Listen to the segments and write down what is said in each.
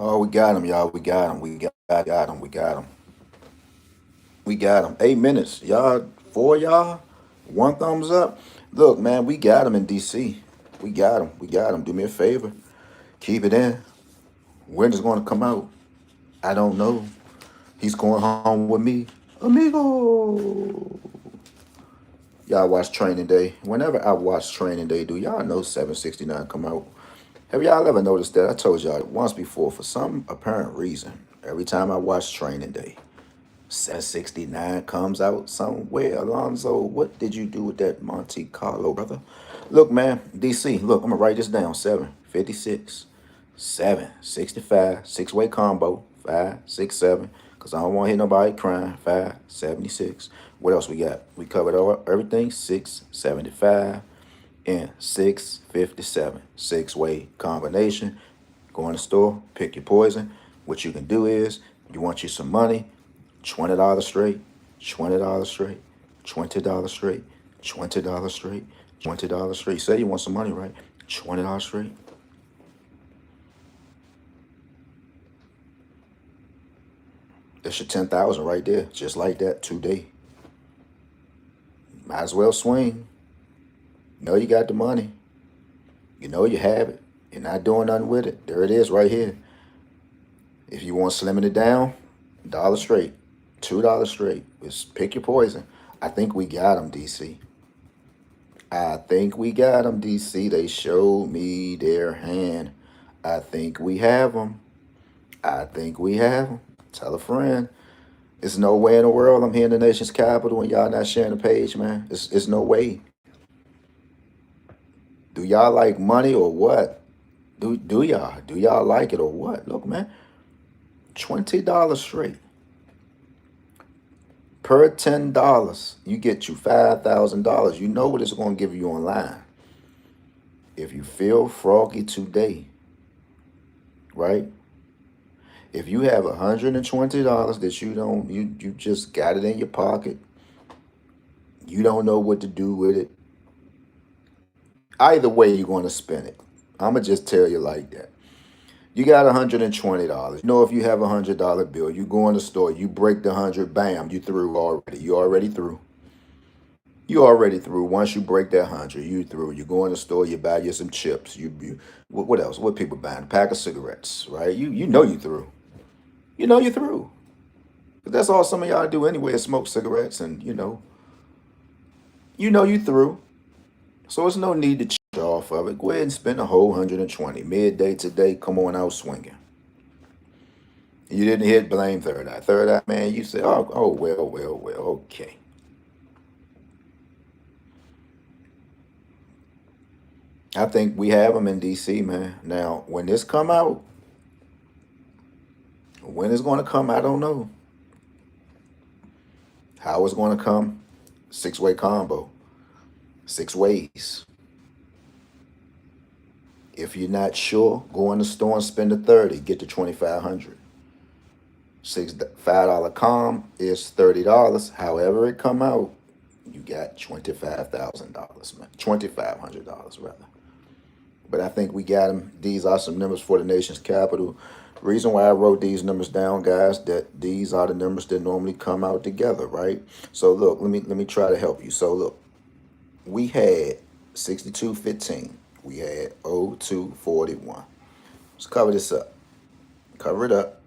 Oh, we got him, y'all. We got him. Got him. We got him. We got him. 8 minutes, y'all. For y'all. One thumbs up. Look, man, we got him in DC. We got him. We got him. Do me a favor. Keep it in. When is going to come out? I don't know. He's going home with me. Amigo. Y'all watch Training Day. Whenever I watch Training Day, do y'all know 769 come out? Have y'all ever noticed that? I told y'all once before, for some apparent reason, every time I watch Training Day, 769 comes out somewhere. Alonzo, what did you do with that Monte Carlo, brother? Look, man, DC, look, I'm going to write this down. 756, 765, six-way combo, 567, because I don't want to hear nobody crying, 576. What else we got? We covered everything, 675 and 657. Six-way combination. Go in the store, pick your poison. What you can do is, you want you some money, $20 straight, $20 straight, $20 straight, $20 straight, $20 straight. Say you want some money, right? $20 straight. That's your 10,000 right there, just like that today. Might as well swing. You know you got the money. You know you have it. You're not doing nothing with it. There it is right here. If you want slimming it down, dollar straight, $2 straight. Just pick your poison. I think we got them, DC. I think we got them, DC. They showed me their hand. I think we have them. I think we have them. Tell a friend. There's no way in the world I'm here in the nation's capital and y'all not sharing the page, man. It's no way. Do y'all like money or what? Do y'all? Do y'all like it or what? Look, man. $20 straight. Per $10, you get you $5,000. You know what it's going to give you online. If you feel froggy today, right? If you have $120 that you just got it in your pocket, you don't know what to do with it. Either way, you're going to spend it. I'm gonna just tell you like that. You got $120. You know, if you have $100 bill, you go in the store, you break the 100, bam, you through already. You already through. You already through. Once you break that 100, you through. You go in the store, you buy you some chips. You what else? What people buying? A pack of cigarettes, right? You know you through. You know you through. But that's all some of y'all do anyway, is smoke cigarettes, and you know you through. So it's no need to cheat off of it. Go ahead and spend a whole 120 midday today. Come on out swinging. You didn't hit, blame third eye. Third eye, man. You say, oh, well. Okay. I think we have them in DC, man. Now, when this come out, when it's going to come, I don't know. How it's going to come? Six-way combo. 6 ways. If you're not sure, go in the store and spend the 30. Get the 2,500. $5 com is $30. However it come out, you got $25,000, man. $2,500 rather. But I think we got them. These are some numbers for the nation's capital. Reason why I wrote these numbers down, guys, that these are the numbers that normally come out together, right? So look, let me try to help you. So look, we had 6215. We had 0241. Let's cover this up. Cover it up.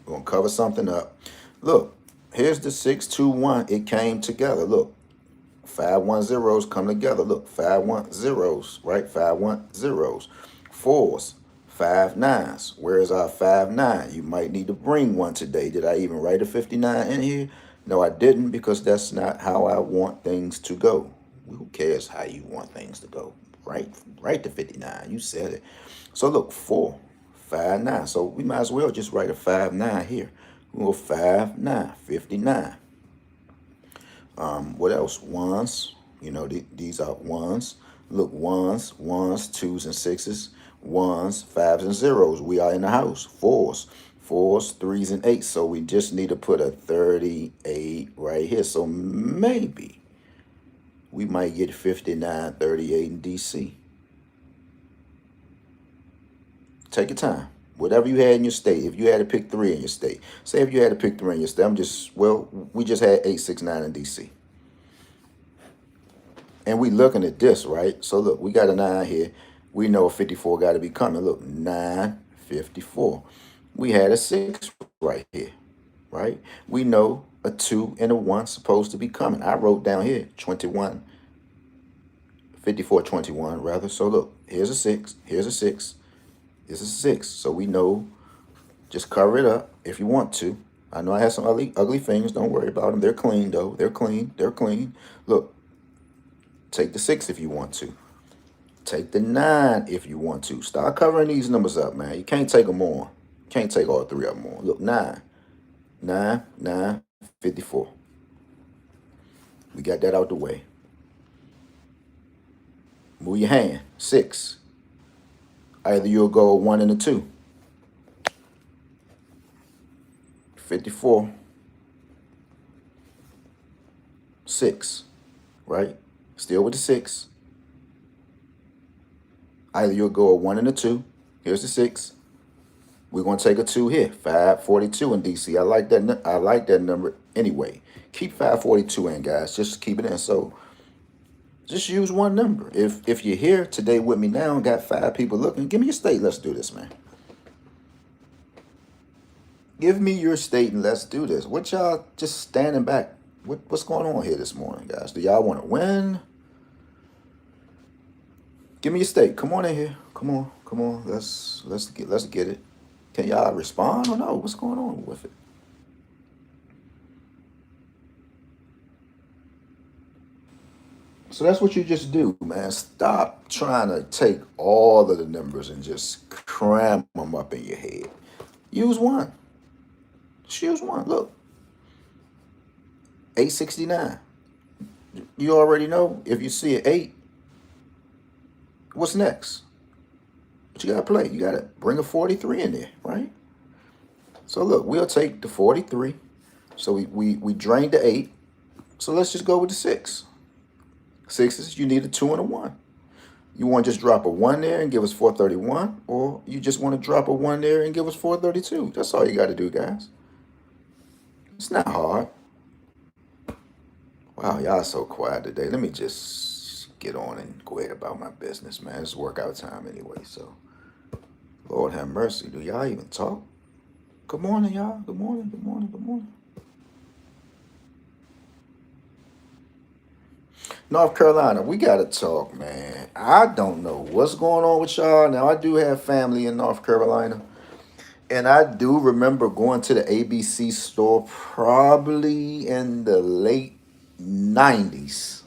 We're gonna cover something up. Look, here's the 621. It came together. Look, 510s come together. Look, 510s, right? 510s. Fours, 5 9s. Where's our 5 9? You might need to bring one today. Did I even write a 59 in here? No, I didn't, because that's not how I want things to go. Who cares how you want things to go? Right? Write the 59. You said it. So look, 4, 5 9. So we might as well just write a 5 9 here. We'll go 5 9, 59. What else? Ones. You know, these are ones. Look, ones, twos, and sixes. Ones, fives, and zeros. We are in the house. Fours, threes, and eights. So we just need to put a 38 right here. So maybe we might get 59, 38 in DC. Take your time. Whatever you had in your state. If you had to pick three in your state. Say if you had to pick three in your state. We just had 869 in DC. And we looking at this, right? So look, we got a 9 here. We know a 54 got to be coming. Look, 954. We had a 6 right here, right? We know a 2 and a 1 supposed to be coming. I wrote down here 21, 54, 21 rather. So look, here's a 6, here's a 6, this is a 6. So we know, just cover it up if you want to. I know I have some ugly things. Don't worry about them. They're clean though. They're clean. They're clean. Look, take the 6 if you want to. Take the 9 if you want to. Start covering these numbers up, man. You can't take them on. You can't take all three of them on. Look, 9, 9, 9, 54. We got that out the way. Move your hand. 6. Either you'll go a 1 and a 2. 54. 6. Right? Still with the 6. Either you'll go a 1 and a 2. Here's the 6. We're gonna take a 2 here. 542 in DC. I like that. I like that number anyway. Keep 542 in, guys. Just keep it in. So just use one number. If you're here today with me now and got 5 people looking, give me your state. Let's do this, man. Give me your state and let's do this. What y'all just standing back? What's going on here this morning, guys? Do y'all want to win? Give me your state. Come on in here. Come on. Let's get it. Can y'all respond or no? What's going on with it? So that's what you just do, man. Stop trying to take all of the numbers and just cram them up in your head. Use one. Just use one. Look, 869. You already know if you see an 8, what's next? But you gotta play. You gotta bring a 43 in there, right? So look, we'll take the 43. So we drained the 8. So let's just go with the 6. 6s, you need a 2 and a 1. You want to just drop a 1 there and give us 431, or you just want to drop a 1 there and give us 432. That's all you got to do, guys. It's not hard. Wow, y'all so quiet today. Let me just get on and go ahead about my business, man. It's workout time anyway, so Lord have mercy. Do y'all even talk? Good morning, y'all. Good morning, good morning, good morning. North Carolina, we got to talk, man. I don't know what's going on with y'all. Now, I do have family in North Carolina. And I do remember going to the ABC store probably in the late 90s.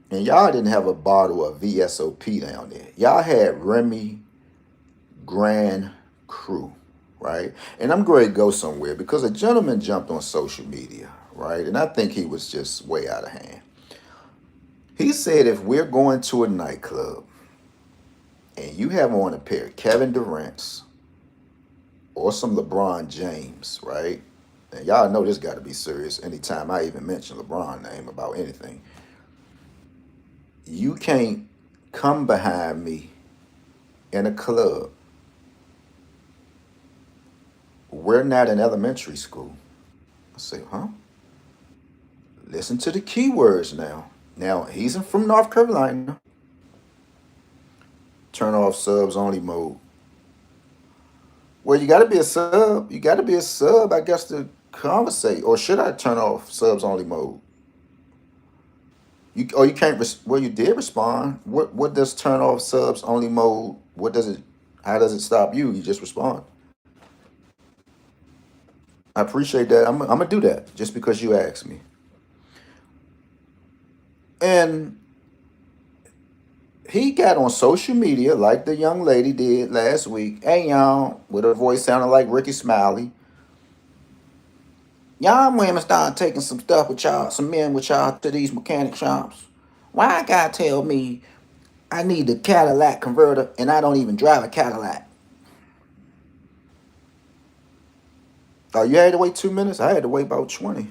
And y'all didn't have a bottle of VSOP down there. Y'all had Remy Grand Cru, right? And I'm going to go somewhere because a gentleman jumped on social media, right? And I think he was just way out of hand. He said if we're going to a nightclub and you have on a pair of Kevin Durant's or some LeBron James, right? And y'all know this got to be serious anytime I even mention LeBron name about anything. You can't come behind me in a club. We're not in elementary school. I say, huh? Listen to the keywords now. Now, he's from North Carolina. Turn off subs only mode. Well, you got to be a sub. You got to be a sub, I guess, to conversate. Or should I turn off subs only mode? You can't. Well, you did respond. What does turn off subs only mode? What does it? How does it stop you? You just respond. I appreciate that. I'm gonna do that just because you asked me. And he got on social media like the young lady did last week. Hey, y'all, with her voice sounding like Ricky Smiley. Y'all women start taking some stuff with y'all, some men with y'all to these mechanic shops. Why gotta tell me I need a Cadillac converter and I don't even drive a Cadillac? Oh, you had to wait 2 minutes? I had to wait about 20.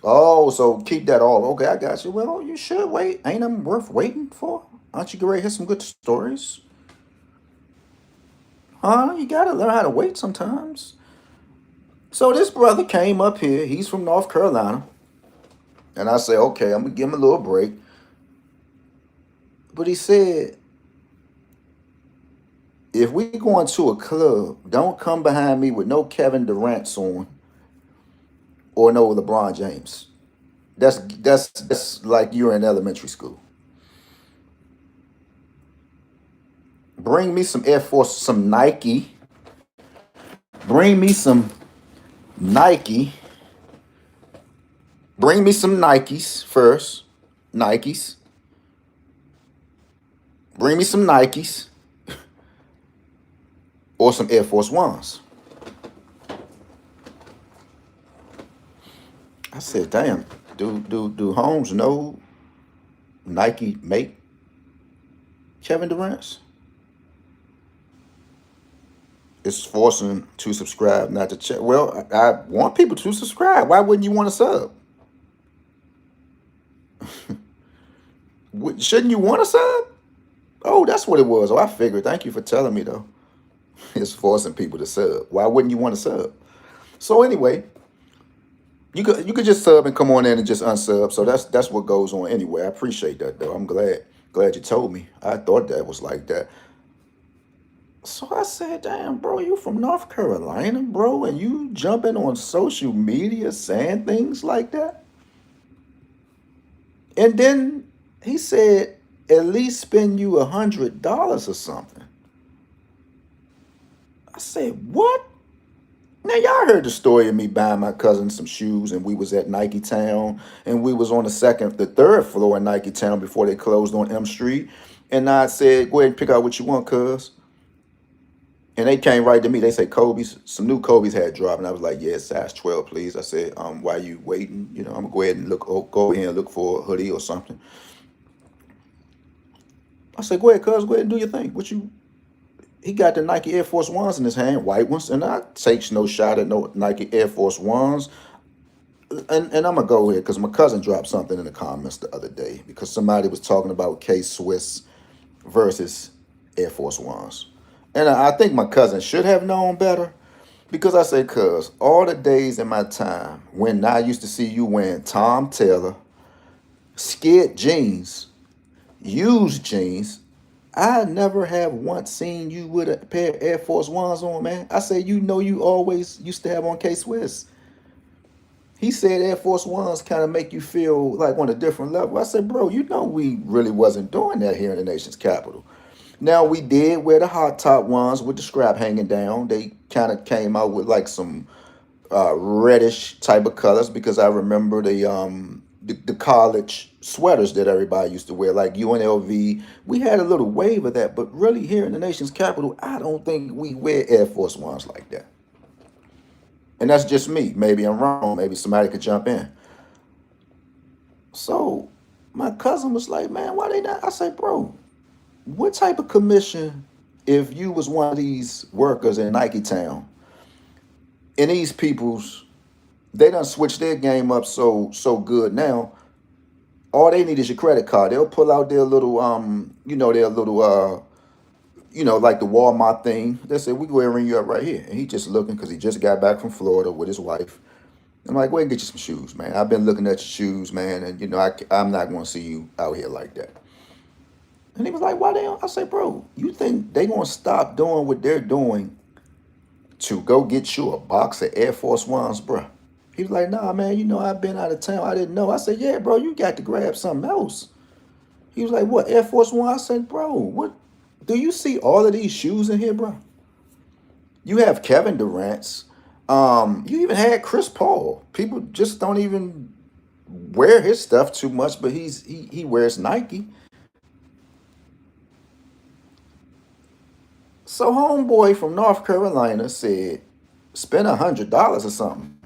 Oh, so keep that off. Okay, I got you. Well, you should wait. Ain't nothing worth waiting for. Aren't you ready to hear some good stories? Huh? You gotta learn how to wait sometimes. So this brother came up here. He's from North Carolina. And I said, okay, I'm gonna give him a little break. But he said, if we going to a club, don't come behind me with no Kevin Durant's on or no LeBron James. That's like you're in elementary school. Bring me some Air Force, some Nike. Bring me some Nike. Bring me some Nikes first. Nikes. Bring me some Nikes or some Air Force Ones. I said, damn, do Holmes know Nike make Kevin Durant's? It's forcing to subscribe, not to check. Well, I want people to subscribe. Why wouldn't you want to sub? Shouldn't you want to sub? Oh, that's what it was. Oh, I figured. Thank you for telling me though. It's forcing people to sub. Why wouldn't you want to sub? So anyway, you could just sub and come on in and just unsub. So that's what goes on anyway. I appreciate that though. I'm glad you told me. I thought that was like that. So I said, damn, bro, you from North Carolina, bro, and you jumping on social media saying things like that? And then he said, at least spend you $100 or something. I said, what? Now y'all heard the story of me buying my cousin some shoes, and we was at Nike Town, and we was on the third floor in Nike Town before they closed on M Street. And I said, go ahead and pick out what you want, cuz. And they came right to me. They said Kobe's, some new Kobe's had dropped, and I was like, "Yeah, size 12, please." I said, while you waiting, I'm gonna go ahead and go ahead and look for a hoodie or something. I said, "Go ahead, cuz, go ahead and do your thing." What you? He got the Nike Air Force Ones in his hand, white ones, and I takes no shot at no Nike Air Force Ones. And I'm gonna go here because my cousin dropped something in the comments the other day because somebody was talking about K Swiss versus Air Force Ones. And I think my cousin should have known better because I say, cuz, all the days in my time when I used to see you wearing Tom Taylor, skid jeans, used jeans, I never have once seen you with a pair of Air Force Ones on, man. I say, you always used to have on K Swiss. He said Air Force Ones kind of make you feel like on a different level. I said, bro, we really wasn't doing that here in the nation's capital. Now we did wear the hot top ones with the strap hanging down. They kind of came out with like some reddish type of colors because I remember the college sweaters that everybody used to wear, like UNLV. We had a little wave of that, but really here in the nation's capital, I don't think we wear Air Force Ones like that. And that's just me. Maybe I'm wrong. Maybe somebody could jump in. So my cousin was like, man, why they not? I said, bro, what type of commission if you was one of these workers in Nike Town and these people's they done switched their game up so good now. All they need is your credit card. They'll pull out their little their little like the Walmart thing. They say we go ahead and ring you up right here. And he just looking because he just got back from Florida with his wife. I'm like, go ahead and get you some shoes, man. I've been looking at your shoes, man, and I'm not going to see you out here like that. And he was like, why they don't? I say, bro, you think they going to stop doing what they're doing to go get you a box of Air Force Ones, bro? He was like, nah, man, I've been out of town. I didn't know. I said, yeah, bro, you got to grab something else. He was like, what, Air Force One? I said, bro, what? Do you see all of these shoes in here, bro? You have Kevin Durant's. You even had Chris Paul. People just don't even wear his stuff too much, but he wears Nike. So homeboy from North Carolina said, spend $100 or something.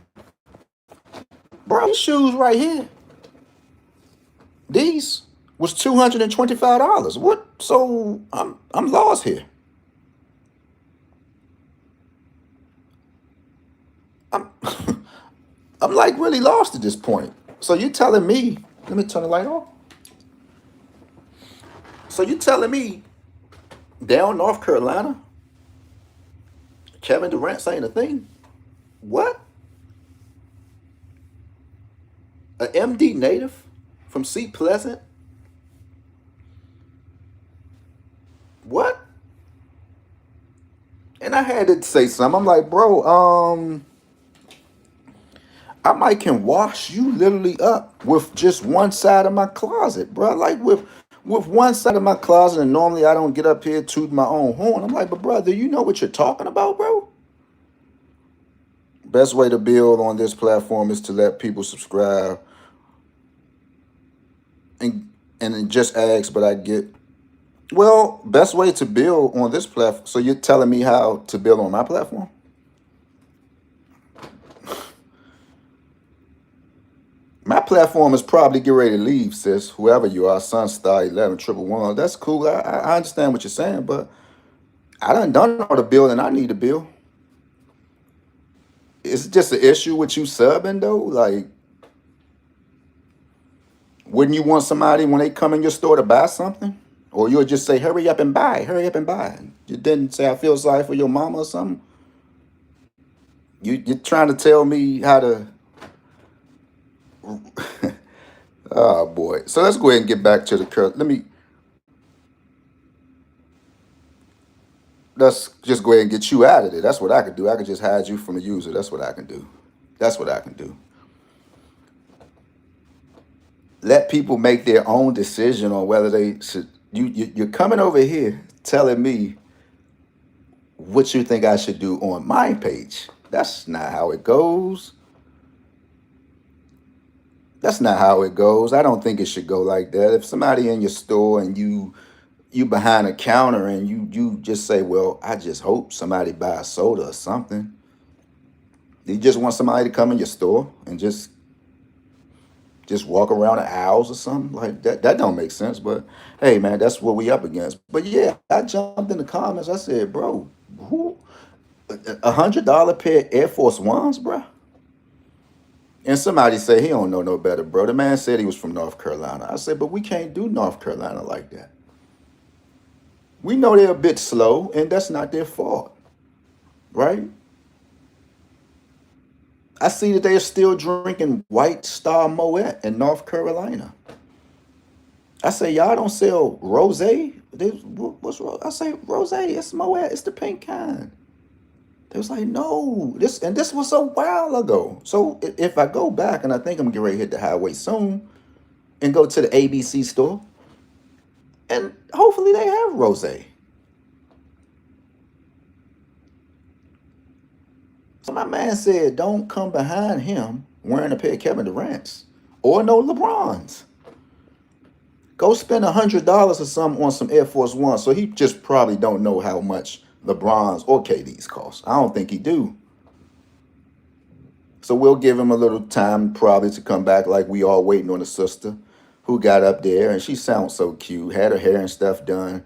Bro, these shoes right here, these was $225. What? So I'm lost here. I'm I'm like really lost at this point. So you telling me, let me turn the light off. So you telling me down North Carolina, Kevin Durant saying a thing? What? A MD native from Seat Pleasant? What? And I had to say something. I'm like, bro, I might can wash you literally up with just one side of my closet, bro. Like with one side of my closet, and normally I don't get up here tooting my own horn. I'm like, but brother, you know what you're talking about, bro? Best way to build on this platform is to let people subscribe and then just ask, but I get well, best way to build on this platform. So you're telling me how to build on my platform? My platform is probably get ready to leave, sis. Whoever you are, Sunstar 11 triple one. That's cool. I understand what you're saying, but I done all the building I need to build. It's just an issue with you subbing though. Like, wouldn't you want somebody when they come in your store to buy something? Or you'll just say, hurry up and buy, hurry up and buy. You didn't say I feel sorry for your mama or something. You're trying to tell me how to oh boy. So let's go ahead and get back to the curve. Let's just go ahead and get you out of there. That's what I could do. I could just hide you from the user. That's what I can do. That's what I can do. Let people make their own decision on whether they should. You're coming over here telling me what you think I should do on my page. That's not how it goes. That's not how it goes. I don't think it should go like that. If somebody in your store and you behind a counter and you just say, well, I just hope somebody buys soda or something. You just want somebody to come in your store and just walk around the aisles or something like that. That don't make sense. But hey, man, that's what we up against. But yeah, I jumped in the comments. I said, bro, who $100 pair Air Force Ones, bro? And somebody said he don't know no better, bro. The man said he was from North Carolina. I said, but we can't do North Carolina like that. We know they're a bit slow, and that's not their fault, right? I see that they're still drinking White Star Moet in North Carolina. I say, y'all don't sell rosé? What's rose? I say, rosé, it's Moet, it's the pink kind. They was like, no, this was a while ago. So if I go back, and I think I'm getting ready to hit the highway soon, and go to the ABC store, and hopefully they have rosé. So my man said, don't come behind him wearing a pair of Kevin Durant's or no LeBrons. Go spend $100 or something on some Air Force One. So he just probably don't know how much LeBrons or KD's cost. I don't think he do. So we'll give him a little time probably to come back, like we all waiting on a sister who got up there, and she sounds so cute, had her hair and stuff done.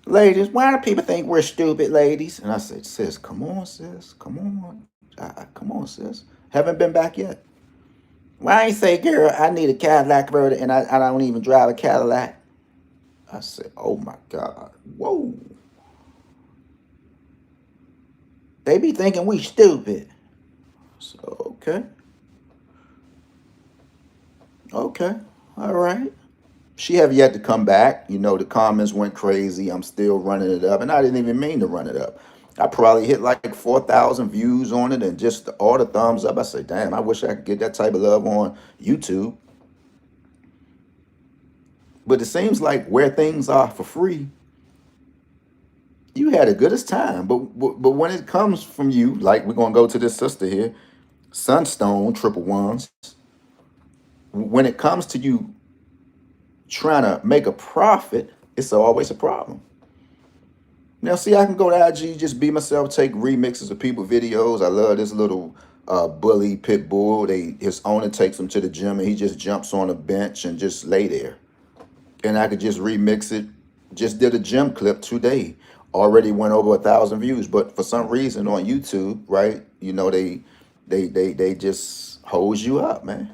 Ladies, why do people think we're stupid, ladies? And I said, sis, come on, sis, come on. Come on, sis. Haven't been back yet. Why ain't say, girl, I need a Cadillac converter and I don't even drive a Cadillac? I said, oh my God. Whoa. They be thinking we stupid. So, okay. Okay. All right. She have yet to come back. You know, the comments went crazy. I'm still running it up. And I didn't even mean to run it up. I probably hit like 4,000 views on it and just all the thumbs up. I said, damn, I wish I could get that type of love on YouTube. But it seems like where things are for free, you had the goodest time. But when it comes from you, like we're going to go to this sister here, Sunstone triple ones, when it comes to you trying to make a profit, it's always a problem. Now, see, I can go to IG, just be myself, take remixes of people videos. I love this little bully pit bull. His owner takes him to the gym and he just jumps on a bench and just lay there. And I could just remix it. Just did a gym clip today. Already went over 1,000 views. But for some reason on YouTube, right? You know, they just hose you up, man.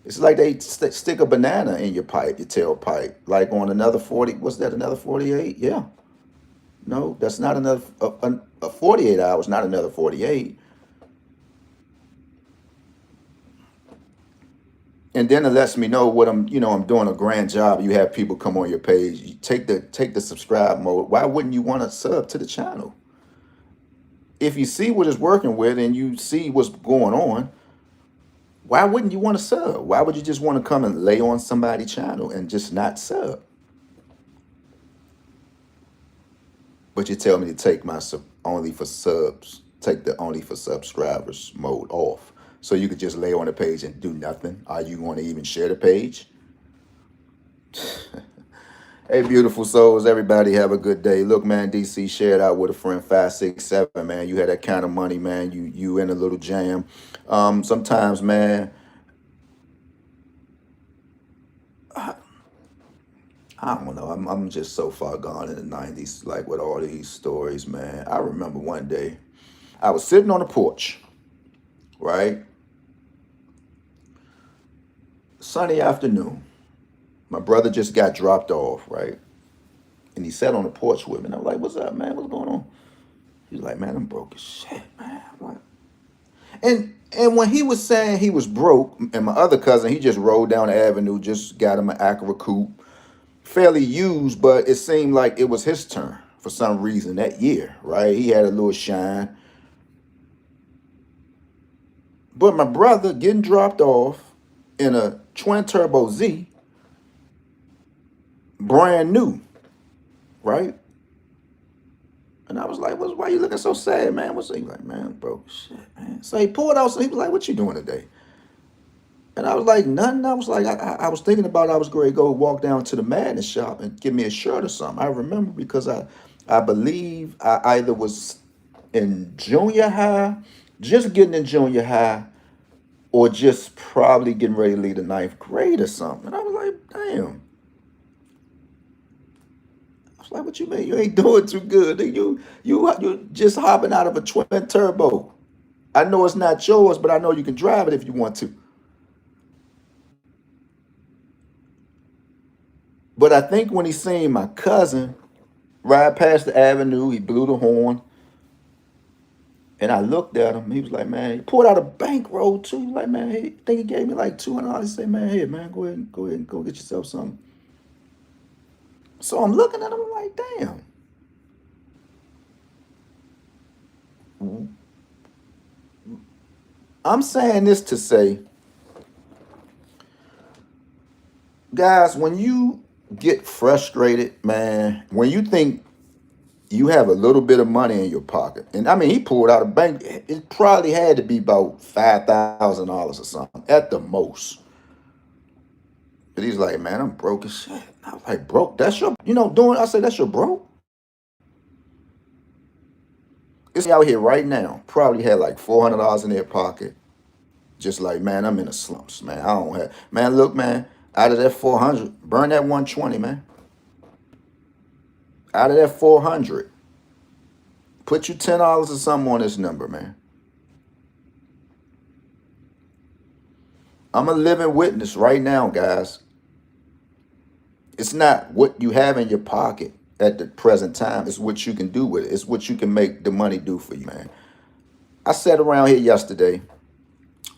It's like they stick a banana in your pipe, your tailpipe. Like on another 40, what's that? Another 48? Yeah. No, that's not another 48 hours, not another 48. And then it lets me know what I'm doing a grand job. You have people come on your page. You take the subscribe mode. Why wouldn't you want to sub to the channel? If you see what it's working with and you see what's going on, why wouldn't you want to sub? Why would you just want to come and lay on somebody's channel and just not sub? But you tell me to take my only for subs, take the only for subscribers mode off. So you could just lay on the page and do nothing. Are you going to even share the page? Hey, beautiful souls, everybody have a good day. Look, man, DC, share it out with a friend. 567, man. You had that kind of money, man. You in a little jam. Sometimes, man, I don't know. I'm just so far gone in the 90s, like with all these stories, man. I remember one day I was sitting on the porch, right? Sunny afternoon. My brother just got dropped off, right? And he sat on the porch with me. And I'm like, what's up, man? What's going on? He's like, man, I'm broke as shit, man. I'm like, and when he was saying he was broke, and my other cousin, he just rode down the avenue, just got him an Acura coupe, fairly used, but it seemed like it was his turn for some reason that year, right? He had a little shine. But my brother getting dropped off in a twin turbo Z, brand new, right? And I was like, why you looking so sad, man? What's he like, man, I'm broke as shit, man. So he pulled out, so he was like, what you doing today? And I was like, nothing. I was like, I was thinking about I was going to go walk down to the Madness shop and give me a shirt or something. I remember because I believe I either was in junior high, just getting in junior high, or just probably getting ready to leave the ninth grade or something. And I was like, damn. I was like, what you mean? You ain't doing too good. You just hopping out of a twin turbo. I know it's not yours, but I know you can drive it if you want to. But I think when he seen my cousin ride past the avenue, he blew the horn. And I looked at him. He was like, man, he pulled out a bankroll too. He was like, man, hey, I think he gave me like $200. He said, man, here, man, go ahead and go get yourself something. So I'm looking at him, I'm like, damn. I'm saying this to say, guys, when you get frustrated, man, when you think you have a little bit of money in your pocket, and I mean, he pulled out a bank, it probably had to be about $5,000 or something at the most. But he's like, man, I'm broke as shit. I was like, broke? That's your, I said, that's your broke? It's out here right now, probably had like $400 in their pocket. Just like, man, I'm in the slumps, man. I don't have, man, look, man, out of that 400, burn that 120, man. Out of that 400, put you $10 or something on this number, man. I'm a living witness right now, guys. It's not what you have in your pocket at the present time. It's what you can do with it. It's what you can make the money do for you, man. I sat around here yesterday.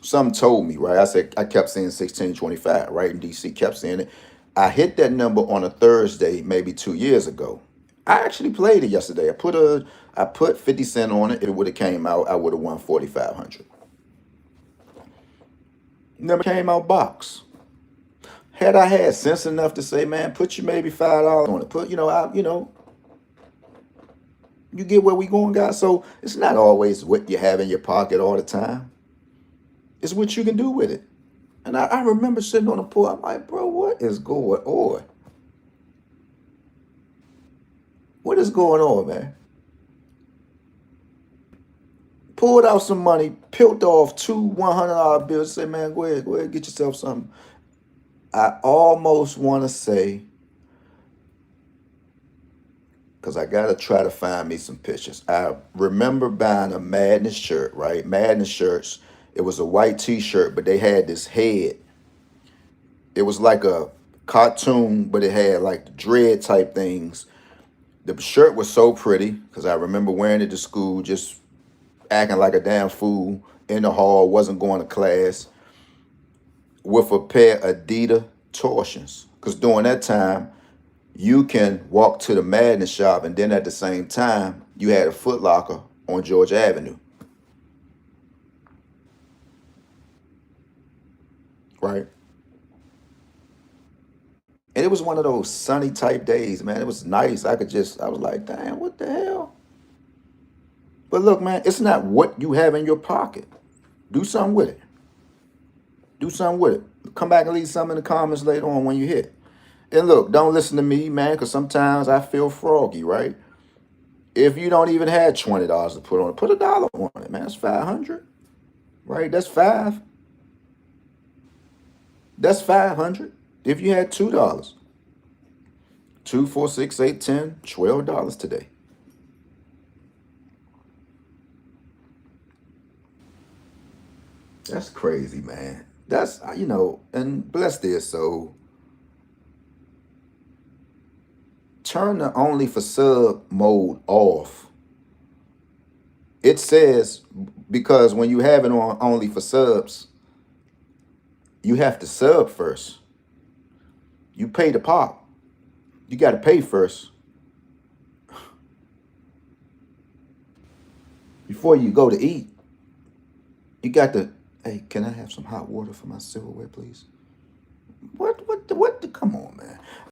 Something told me, right? I kept saying 1625, right? In DC, kept saying it. I hit that number on a Thursday, maybe 2 years ago. I actually played it yesterday. I put 50 cents on it. If it would have came out, I would have won 4,500. Never came out box. Had I had sense enough to say, man, put you maybe $5 on it. Put, you get where we going, guys. So it's not always what you have in your pocket all the time. It's what you can do with it. And I remember sitting on the pool. I'm like, bro, what is going on? What is going on, man? Pulled out some money, peeled off two $100 bills, say, man, go ahead, get yourself something. I almost want to say, because I got to try to find me some pictures. I remember buying a Madness shirt, right? Madness shirts. It was a white t-shirt, but they had this head. It was like a cartoon, but it had like the dread type things. The shirt was so pretty because I remember wearing it to school, just acting like a damn fool in the hall, wasn't going to class with a pair of Adidas torsions. Because during that time, you can walk to the Madden shop, and then at the same time, you had a Foot Locker on Georgia Avenue, right? And it was one of those sunny type days, man. It was nice. I was like, damn, what the hell? But look, man, it's not what you have in your pocket. Do something with it. Do something with it. Come back and leave something in the comments later on when you hit. And look, don't listen to me, man, because sometimes I feel froggy, right? If you don't even have $20 to put on it, put $1 on it, man. That's 500, right? That's five. That's 500. If you had $2, 2, 4, 6, 8, 10, $12 today. That's crazy, man. That's and bless their soul. Turn the only for sub mode off. It says because when you have it on only for subs, you have to sub first. You pay the pop. You got to pay first before you go to eat. You got to. Hey, can I have some hot water for my silverware, please? What? Come on, man.